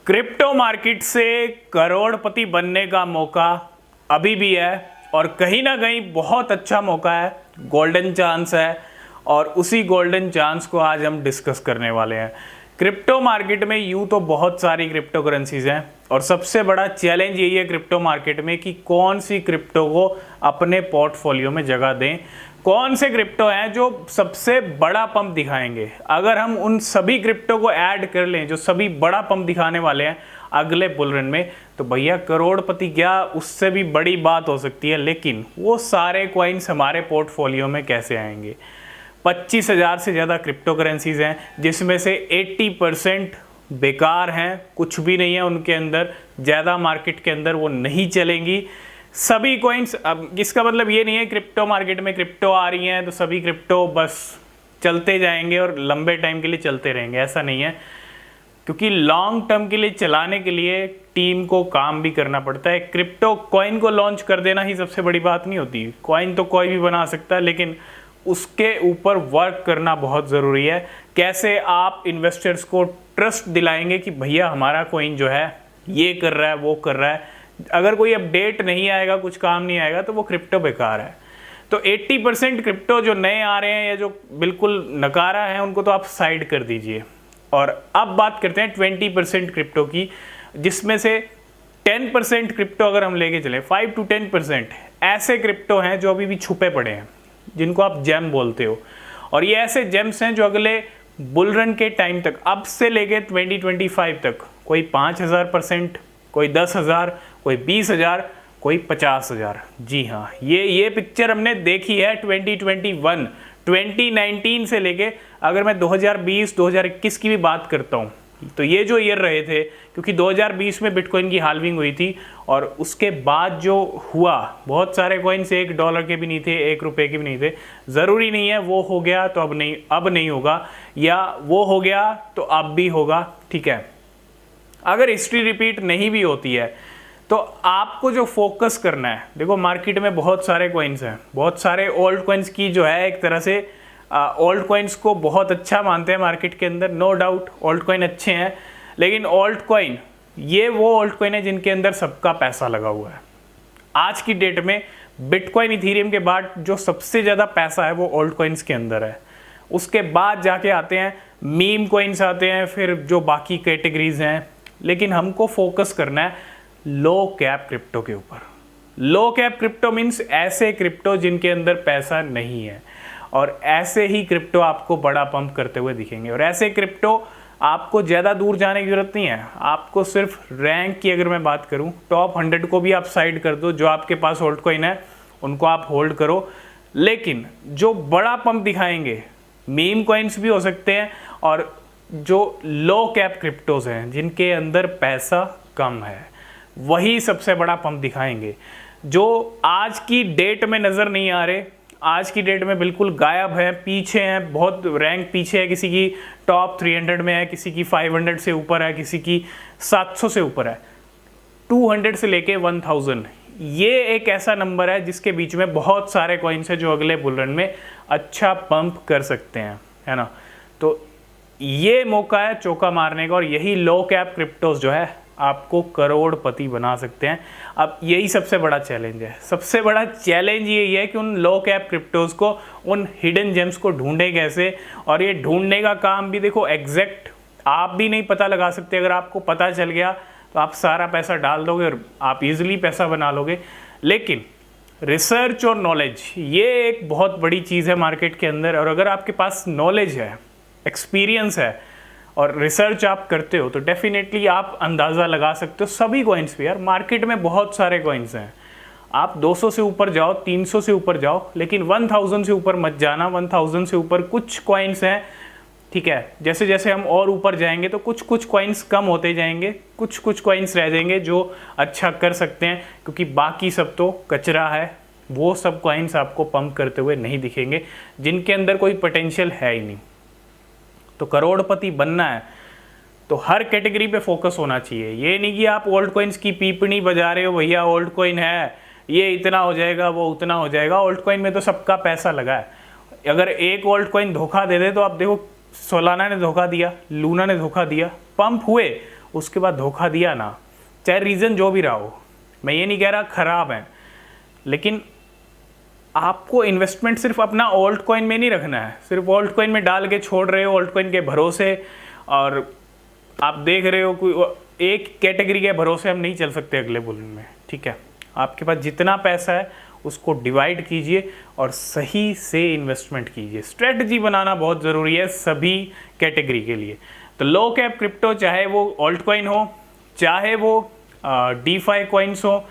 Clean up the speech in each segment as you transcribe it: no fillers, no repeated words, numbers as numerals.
Crypto market से करोड़पति बनने का मौका अभी भी है और कहीं ना कहीं बहुत अच्छा मौका है, गोल्डन चांस है। और उसी गोल्डन चांस को आज हम डिस्कस करने वाले हैं। क्रिप्टो मार्केट में यूँ तो बहुत सारी क्रिप्टो करेंसीज हैं और सबसे बड़ा चैलेंज यही है क्रिप्टो मार्केट में कि कौन सी क्रिप्टो को अपने पोर्टफोलियो में जगह दें, कौन से क्रिप्टो हैं जो सबसे बड़ा पंप दिखाएंगे। अगर हम उन सभी क्रिप्टो को ऐड कर लें जो सभी बड़ा पंप दिखाने वाले हैं अगले बुल रन में, तो भैया करोड़पति क्या, उससे भी बड़ी बात हो सकती है। लेकिन वो सारे कॉइन्स हमारे पोर्टफोलियो में कैसे आएंगे? 25,000 से ज़्यादा क्रिप्टो करेंसीज हैं जिसमें से 80% बेकार हैं, कुछ भी नहीं है उनके अंदर, ज़्यादा मार्केट के अंदर वो नहीं चलेंगी सभी कॉइन्स। अब इसका मतलब ये नहीं है क्रिप्टो मार्केट में क्रिप्टो आ रही हैं तो सभी क्रिप्टो बस चलते जाएंगे और लंबे टाइम के लिए चलते रहेंगे, ऐसा नहीं है। क्योंकि लॉन्ग टर्म के लिए चलाने के लिए टीम को काम भी करना पड़ता है। क्रिप्टो कॉइन को लॉन्च कर देना ही सबसे बड़ी बात नहीं होती। कॉइन तो कोई भी बना सकता है, लेकिन उसके ऊपर वर्क करना बहुत ज़रूरी है। कैसे आप इन्वेस्टर्स को ट्रस्ट दिलाएंगे कि भैया हमारा कॉइन जो है ये कर रहा है, वो कर रहा है। अगर कोई अपडेट नहीं आएगा, कुछ काम नहीं आएगा, तो वो क्रिप्टो बेकार है। तो 80% क्रिप्टो जो नए आ रहे हैं या जो बिल्कुल नकारा है उनको तो आप साइड कर दीजिए। और अब बात करते हैं 20% क्रिप्टो की, जिसमें से 10% क्रिप्टो अगर हम लेके चलें, 5 to 10% ऐसे क्रिप्टो हैं जो अभी भी छुपे पड़े हैं, जिनको आप जेम बोलते हो। और ये ऐसे जेम्स हैं जो अगले बुल रन के टाइम तक, अब से लेके 2025 तक, कोई 5,000%, कोई 10,000, कोई 20,000, कोई 50,000। जी हाँ, ये पिक्चर हमने देखी है 2021, 2019 से लेके, अगर मैं 2020, 2021 की भी बात करता हूँ तो ये जो ईयर रहे थे, क्योंकि 2020 में बिटकॉइन की हाल्विंग हुई थी और उसके बाद जो हुआ, बहुत सारे कॉइन्स $1 के भी नहीं थे, ₹1 के भी नहीं थे। ज़रूरी नहीं है वो हो गया तो अब नहीं होगा, या वो हो गया तो अब भी होगा, ठीक है। अगर हिस्ट्री रिपीट नहीं भी होती है तो आपको जो फोकस करना है, देखो मार्केट में बहुत सारे कॉइन्स हैं, बहुत सारे ओल्ड कॉइन्स की जो है एक तरह से ओल्ड कॉइन्स को बहुत अच्छा मानते हैं मार्केट के अंदर, नो डाउट ओल्ड कॉइन अच्छे हैं। लेकिन ओल्ड कॉइन, ये वो ओल्ड कॉइन है जिनके अंदर सबका पैसा लगा हुआ है। आज की डेट में बिटकॉइन, इथेरियम के बाद जो सबसे ज़्यादा पैसा है वो ओल्ड कॉइन्स के अंदर है। उसके बाद जाके आते हैं मीम कॉइन्स आते हैं, फिर जो बाकी कैटेगरीज हैं। लेकिन हमको फोकस करना है लो कैप क्रिप्टो के ऊपर। लो कैप क्रिप्टो मीन्स ऐसे क्रिप्टो जिनके अंदर पैसा नहीं है, और ऐसे ही क्रिप्टो आपको बड़ा पंप करते हुए दिखेंगे। और ऐसे क्रिप्टो आपको ज़्यादा दूर जाने की ज़रूरत नहीं है, आपको सिर्फ रैंक की अगर मैं बात करूं, टॉप 100 को भी आप साइड कर दो, जो आपके पास होल्ड कॉइन है उनको आप होल्ड करो। लेकिन जो बड़ा पंप दिखाएंगे, मीम कॉइन्स भी हो सकते हैं, और जो लो कैप क्रिप्टोज हैं जिनके अंदर पैसा कम है, वही सबसे बड़ा पंप दिखाएंगे। जो आज की डेट में नज़र नहीं आ रहे, आज की डेट में बिल्कुल गायब है, पीछे हैं, बहुत रैंक पीछे है, किसी की टॉप 300 में है, किसी की 500 से ऊपर है, किसी की 700 से ऊपर है, 200 से लेके 1000, ये एक ऐसा नंबर है जिसके बीच में बहुत सारे कॉइन्स हैं जो अगले बुल रन में अच्छा पंप कर सकते हैं, है ना। तो ये मौका है चौका मारने का, और यही लो कैप क्रिप्टोज जो है आपको करोड़पति बना सकते हैं। अब यही सबसे बड़ा चैलेंज है। सबसे बड़ा चैलेंज यही है कि उन लो कैप क्रिप्टोज को, उन हिडन जेम्स को ढूंढे कैसे। और ये ढूंढने का काम भी देखो एग्जैक्ट आप भी नहीं पता लगा सकते। अगर आपको पता चल गया तो आप सारा पैसा डाल दोगे और आप इजीली पैसा बना लोगे। लेकिन रिसर्च और नॉलेज, ये एक बहुत बड़ी चीज़ है मार्केट के अंदर। और अगर आपके पास नॉलेज है, एक्सपीरियंस है और रिसर्च आप करते हो, तो डेफिनेटली आप अंदाज़ा लगा सकते हो सभी कॉइन्स पे। यार मार्केट में बहुत सारे कॉइन्स हैं, आप 200 से ऊपर जाओ, 300 से ऊपर जाओ, लेकिन 1000 से ऊपर मत जाना। 1000 से ऊपर कुछ कॉइन्स हैं, ठीक है। जैसे जैसे हम और ऊपर जाएंगे तो कुछ कुछ कॉइन्स कम होते जाएंगे, कुछ कुछ कॉइन्स रह जाएंगे जो अच्छा कर सकते हैं, क्योंकि बाकी सब तो कचरा है। वो सब कॉइन्स आपको पंप करते हुए नहीं दिखेंगे जिनके अंदर कोई पोटेंशियल है ही नहीं। तो करोड़पति बनना है तो हर कैटेगरी पे फोकस होना चाहिए। ये नहीं कि आप ओल्ड कॉइन्स की पीपनी बजा रहे हो, भैया ओल्ड कॉइन है, ये इतना हो जाएगा, वो उतना हो जाएगा। ओल्ड कॉइन में तो सबका पैसा लगा है। अगर एक ओल्ड कॉइन धोखा दे दे तो आप देखो, सोलाना ने धोखा दिया, लूना ने धोखा दिया, पंप हुए, उसके बाद धोखा दिया ना, चाहे रीज़न जो भी रहा हो, मैं ये नहीं कह रहा ख़राब है, लेकिन आपको इन्वेस्टमेंट सिर्फ अपना ऑल्ट कॉइन में नहीं रखना है, सिर्फ ऑल्ट कॉइन में डाल के छोड़ रहे हो ऑल्ट कॉइन के भरोसे, और आप देख रहे हो कोई एक कैटेगरी के भरोसे हम नहीं चल सकते अगले बुल में, ठीक है। आपके पास जितना पैसा है उसको डिवाइड कीजिए और सही से इन्वेस्टमेंट कीजिए। स्ट्रेटजी बनाना बहुत ज़रूरी है सभी कैटेगरी के लिए। तो लो कैप क्रिप्टो, चाहे वो ऑल्ट कॉइन हो, चाहे वो DeFi कॉइन्स हो,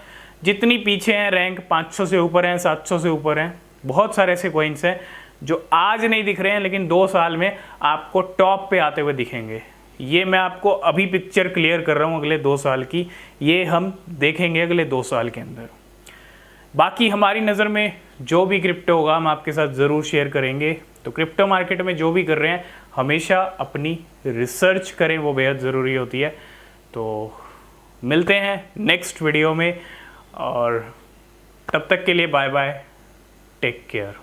जितनी पीछे हैं रैंक 500 से ऊपर हैं, 700 से ऊपर हैं, बहुत सारे ऐसे कॉइन्स हैं जो आज नहीं दिख रहे हैं लेकिन 2 साल में आपको टॉप पे आते हुए दिखेंगे। ये मैं आपको अभी पिक्चर क्लियर कर रहा हूँ अगले 2 साल की, ये हम देखेंगे अगले 2 साल के अंदर। बाकी हमारी नज़र में जो भी क्रिप्टो होगा हम आपके साथ ज़रूर शेयर करेंगे। तो क्रिप्टो मार्केट में जो भी कर रहे हैं हमेशा अपनी रिसर्च करें, वो बेहद ज़रूरी होती है। तो मिलते हैं नेक्स्ट वीडियो में, और तब तक के लिए बाय बाय, टेक केयर।